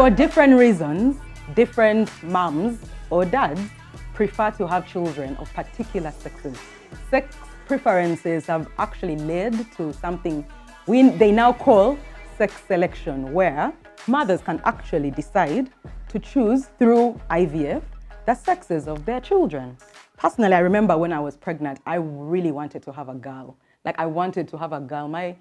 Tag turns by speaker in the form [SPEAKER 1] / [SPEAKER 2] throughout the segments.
[SPEAKER 1] For different reasons, different moms or dads prefer to have children of particular sexes. Sex preferences have actually led to something they now call sex selection, where mothers can actually decide to choose through IVF the sexes of their children. Personally, I remember when I was pregnant, I really wanted to have a girl. Like, I wanted to have a girl. My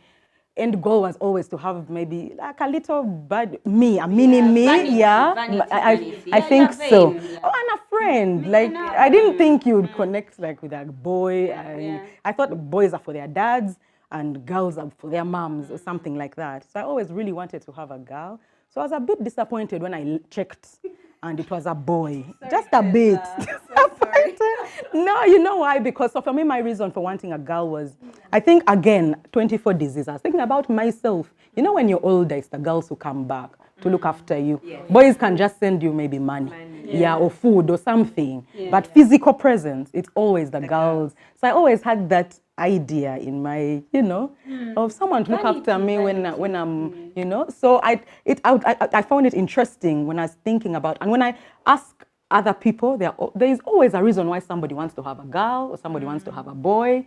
[SPEAKER 1] end goal was always to have maybe like a little a mini me.
[SPEAKER 2] Vanity,
[SPEAKER 1] I think so. Oh, and a friend. Like, I didn't think you would connect like with a boy. I thought boys are for their dads and girls are for their moms or something like that. So I always really wanted to have a girl. So I was a bit disappointed when I checked and it was a boy. Just a bit. No, you know why? Because for me, my reason for wanting a girl was, I think, again, 24 diseases. I was thinking about myself. You know, when you're older, it's the girls who come back to look after you. Yeah. Boys can just send you maybe money. Or food or something. But physical presence, it's always the girls. So I always had that idea in my, of someone to look after me when I'm, So I found it interesting when I was thinking about, and when I ask other people, there is always a reason why somebody wants to have a girl or somebody wants to have a boy.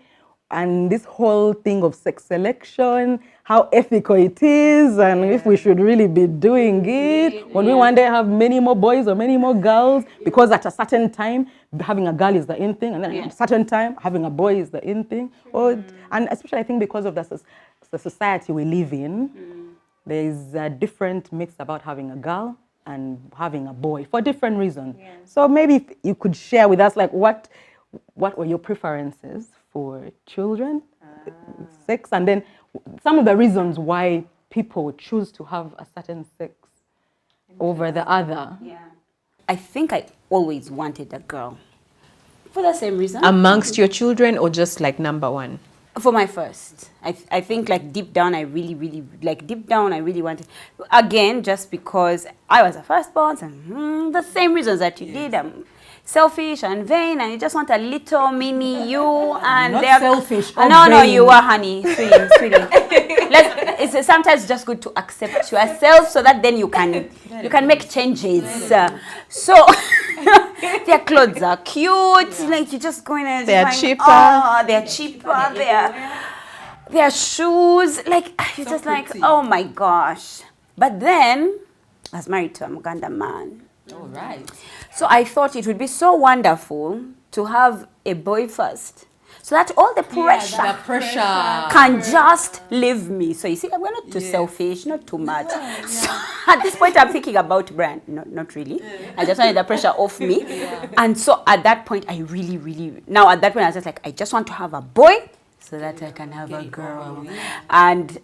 [SPEAKER 1] And this whole thing of sex selection, how ethical it is, and if we should really be doing it, when we one day have many more boys or many more girls, because at a certain time, having a girl is the in thing, and then at a certain time, having a boy is the in thing. And especially, I think, because of the society we live in, there is a different mix about having a girl and having a boy for different reasons. Yeah. So maybe if you could share with us, like, what were your preferences for children, sex, and then some of the reasons why people choose to have a certain sex over the other.
[SPEAKER 2] Yeah. I think I always wanted a girl for the same reason.
[SPEAKER 3] Amongst your children, or just like number one?
[SPEAKER 2] For my first. I think like deep down I really wanted, again, just because I was a firstborn, and the same reasons that you did. I'm selfish and vain, and you just want a little mini you. And
[SPEAKER 1] not selfish.
[SPEAKER 2] No, you are, honey, sweetie. It's sometimes just good to accept yourself, so that then you can make changes. So their clothes are cute. Like, you're just going to.
[SPEAKER 3] They're cheaper.
[SPEAKER 2] Oh, they're cheaper. Their shoes. Like, you're just like, oh my gosh. But then I was married to a Muganda man.
[SPEAKER 1] All right.
[SPEAKER 2] So I thought it would be so wonderful to have a boy first, so that all the pressure can just leave me. So you see, we're not too selfish, not too much. So at this point, I'm thinking about Brian. No, not really. I just wanted the pressure off me. And so at that point, I at that point, I was just like, I just want to have a boy so that I can have a girl. And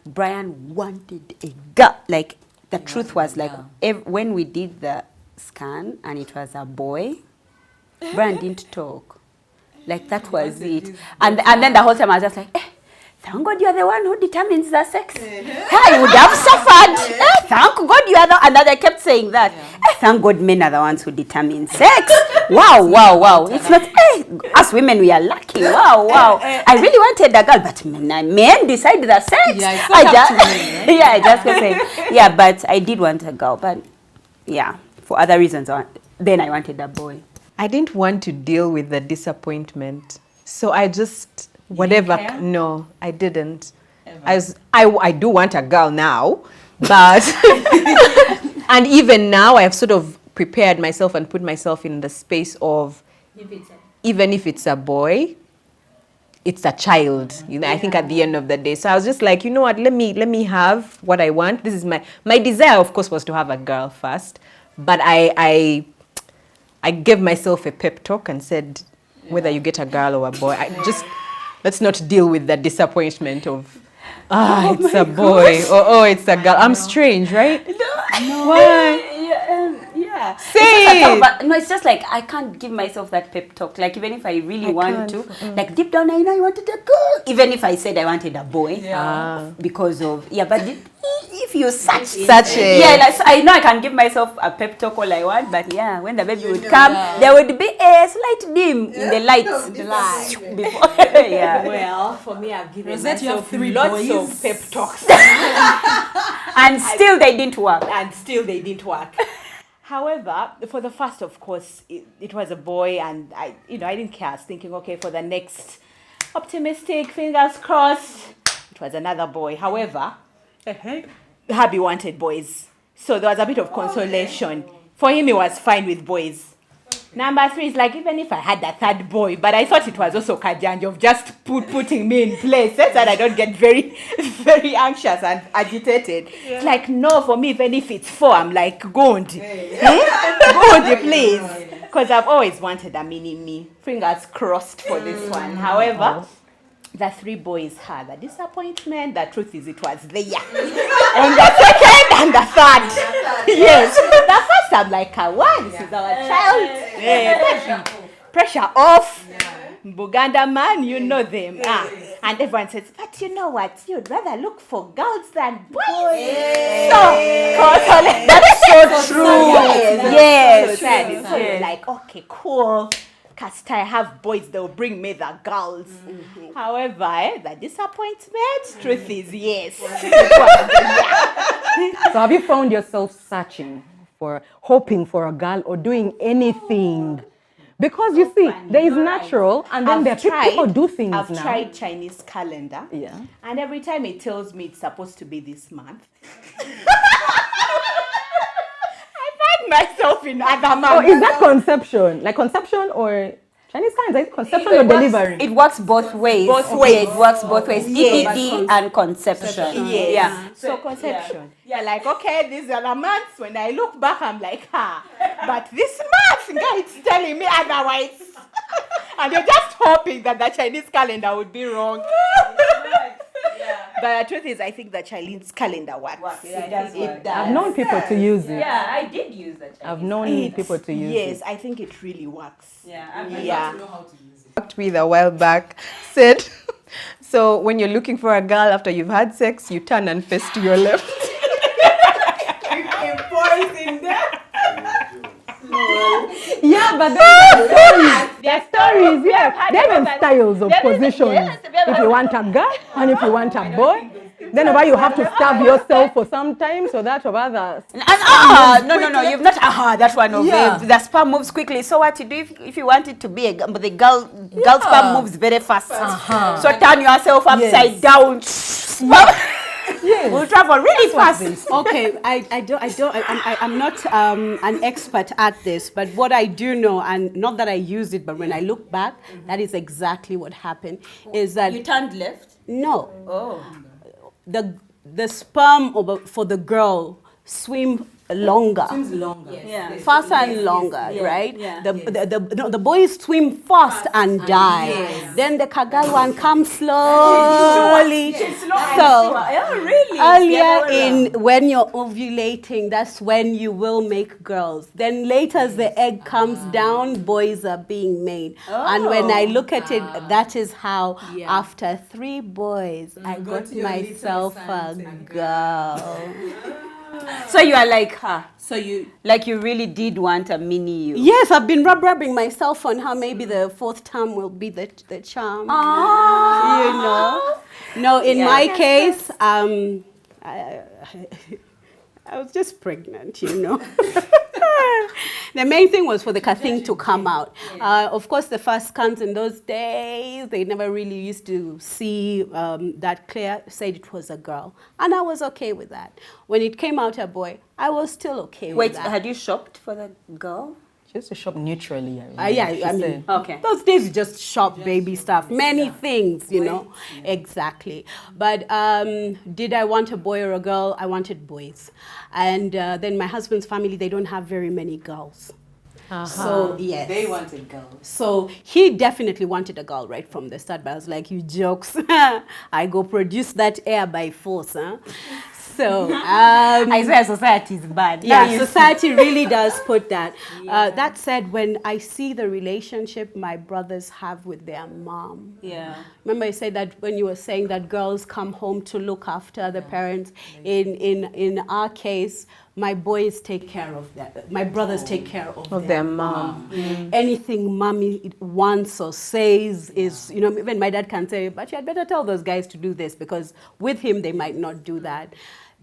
[SPEAKER 2] Brian wanted a girl. Like, the truth was, like, when we did the scan and it was a boy, Brian didn't talk. Like, that was it. And then the whole time I was just like, thank God you're the one who determines the sex. I would have suffered. Thank God you are the... And then I kept saying that. Thank God men are the ones who determine sex. Wow. It's not... us women, we are lucky. Wow. I really wanted a girl, but men decide the sex.
[SPEAKER 1] Yeah,
[SPEAKER 2] I just was saying. Yeah, but I did want a girl. But yeah, for other reasons, then I wanted a boy.
[SPEAKER 3] I didn't want to deal with the disappointment. So I just... whatever. No, I didn't. I do want a girl now, but and even now I have sort of prepared myself and put myself in the space of, even if it's a boy, it's a child. I think at the end of the day. So I was just like, you know what? Let me have what I want. This is my desire. Of course, was to have a girl first, but I gave myself a pep talk and said, whether you get a girl or a boy, let's not deal with the disappointment of, it's a boy, or it's a girl. I'm strange, right?
[SPEAKER 2] No.
[SPEAKER 3] Why?
[SPEAKER 2] Yeah.
[SPEAKER 3] Say it.
[SPEAKER 2] No, it's just like, I can't give myself that pep talk. Like, even if I really want to, like, deep down, I know I wanted a girl. Even if I said I wanted a boy, because of, but if you such
[SPEAKER 3] a...
[SPEAKER 2] like, so I know I can give myself a pep talk all I want, but when the baby would come, there would be a slight dim in the lights. Before.
[SPEAKER 4] Well, for me, I've given
[SPEAKER 1] myself
[SPEAKER 4] lots of pep talks.
[SPEAKER 2] And still they didn't work.
[SPEAKER 4] However, for the first, of course, it was a boy, and I didn't care. I was thinking, okay, for the next, optimistic, fingers crossed, it was another boy. However, hubby wanted boys, so there was a bit of consolation. For him, he was fine with boys. Number 3 is like, even if I had a third boy, but I thought it was also kajanj of just putting me in place so that I don't get very, very anxious and agitated. Yeah. It's like, no, for me, even if it's 4, I'm like, Gondi, please. Because I've always wanted a mini me. Fingers crossed for this one. However, the 3 boys had a disappointment. The truth is, it was there. On the second and the third. Yes. The first, I'm like, what? This is our child. Yeah. Pressure off. Buganda man, you know them. And everyone says, but you know what? You'd rather look for girls than boys. That's so true. Yes. So you're like, okay, cool. Cast I have boys, they'll bring me the girls. However, the disappointment, truth is yes.
[SPEAKER 1] So have you found yourself searching hoping for a girl or doing anything? Because you see, there is natural, and then there are people do things
[SPEAKER 4] I've
[SPEAKER 1] now.
[SPEAKER 4] tried Chinese calendar.
[SPEAKER 1] Yeah.
[SPEAKER 4] And every time it tells me it's supposed to be this month, myself in other months.
[SPEAKER 1] Oh, is that conception? Like conception or Chinese calendar? Is it conception or delivery?
[SPEAKER 2] It works both ways. It works both ways.
[SPEAKER 4] Yes.
[SPEAKER 2] ED and conception.
[SPEAKER 4] Yes.
[SPEAKER 2] Yeah.
[SPEAKER 4] So conception. Yeah, like, okay, these are the months. When I look back, I'm like, but this month, it's telling me otherwise. And you're just hoping that the Chinese calendar would be wrong. But the truth is, I think the Chinese calendar works.
[SPEAKER 2] Yeah, it does.
[SPEAKER 1] I've known people to use it.
[SPEAKER 2] Yeah, I did use that.
[SPEAKER 1] I've known people to use it.
[SPEAKER 4] Yes, I think it really works.
[SPEAKER 2] Yeah,
[SPEAKER 4] I know
[SPEAKER 3] how to use it. Talked with a while back said, so when you're looking for a girl after you've had sex, you turn and face to your left.
[SPEAKER 1] Yeah, but there are stories, yeah. There are styles of positions. If you want a girl and if you want a boy, then why you have to starve yourself for some time so that of others.
[SPEAKER 2] No, you've not that one of the sperm moves quickly. So what you do if you want it to be the girl sperm moves very fast. So turn yourself upside down.
[SPEAKER 1] Yes.
[SPEAKER 2] We'll travel really fast.
[SPEAKER 5] Okay, I'm not an expert at this, but what I do know, and not that I use it, but when I look back, that is exactly what happened. Is that
[SPEAKER 2] you turned left?
[SPEAKER 5] No.
[SPEAKER 2] Oh.
[SPEAKER 5] The sperm for the girl swim longer.
[SPEAKER 1] Swims longer.
[SPEAKER 2] Yes.
[SPEAKER 5] Faster and longer, right?
[SPEAKER 2] Yeah.
[SPEAKER 5] The boys swim fast and die.
[SPEAKER 2] Yes.
[SPEAKER 5] Then the Kagal one comes slowly. So
[SPEAKER 2] really?
[SPEAKER 5] earlier when you're ovulating, that's when you will make girls. Then later as the egg comes down, boys are being made. And when I look at it, that is how after 3 boys, I got myself a girl.
[SPEAKER 2] So you are like her. So you really did want a mini you.
[SPEAKER 5] Yes, I've been rubbing myself on how maybe the 4th time will be the charm. You know. No, in my case, I was just pregnant, you know. The main thing was for the thing to come out. Of course, the first scans in those days, they never really used to see that clear, said it was a girl. And I was okay with that. When it came out a boy, I was still okay with that.
[SPEAKER 2] Wait, had you shopped for the girl?
[SPEAKER 1] She used to shop neutrally.
[SPEAKER 5] I mean,
[SPEAKER 2] okay.
[SPEAKER 5] Those days you just shop baby stuff, many things, you know. Exactly. But did I want a boy or a girl? I wanted boys. And then my husband's family, they don't have very many girls. So, yes.
[SPEAKER 4] They wanted girls.
[SPEAKER 5] So he definitely wanted a girl right from the start, but I was like, you jokes. I go produce that air by force, huh? So,
[SPEAKER 2] I swear society is bad.
[SPEAKER 5] Yeah, society really does put that. That said, when I see the relationship my brothers have with their mom.
[SPEAKER 2] Yeah.
[SPEAKER 5] Remember I said that when you were saying that girls come home to look after the parents. In our case, my boys take care of that. My brothers take care of their mom. Anything mommy wants or says is, you know, even my dad can say, but you had better tell those guys to do this, because with him they might not do that.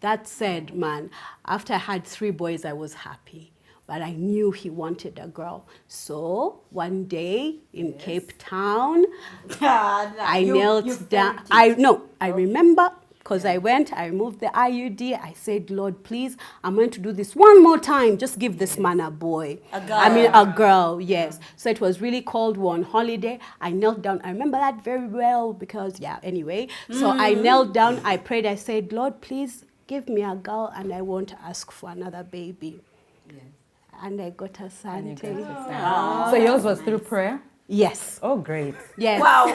[SPEAKER 5] That said, man, after I had 3 boys, I was happy. But I knew he wanted a girl. So one day in Cape Town, I knelt down. I remember, because I went, I removed the IUD. I said, Lord, please, I'm going to do this one more time. Just give this man a boy. A girl, yes. So it was really cold. We were on holiday. I knelt down. I remember that very well because, anyway. So I knelt down. I prayed. I said, Lord, please give me a girl and I won't ask for another baby. Yes. And I got a son.
[SPEAKER 1] So yours was through prayer?
[SPEAKER 5] Yes.
[SPEAKER 1] Oh, great.
[SPEAKER 5] Yes.
[SPEAKER 2] Wow.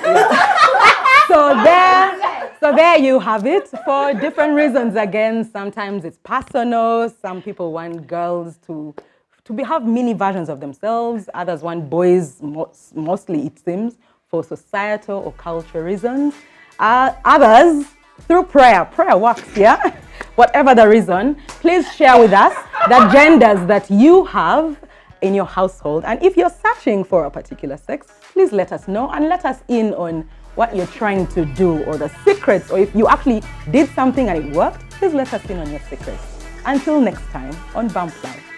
[SPEAKER 1] So there you have it. For different reasons, again, sometimes it's personal. Some people want girls to have mini versions of themselves. Others want boys, mostly it seems, for societal or cultural reasons. Others, through prayer. Prayer works, yeah? Whatever the reason, please share with us the genders that you have in your household. And if you're searching for a particular sex, please let us know and let us in on what you're trying to do or the secrets, or if you actually did something and it worked, please let us in on your secrets. Until next time on Bump Life.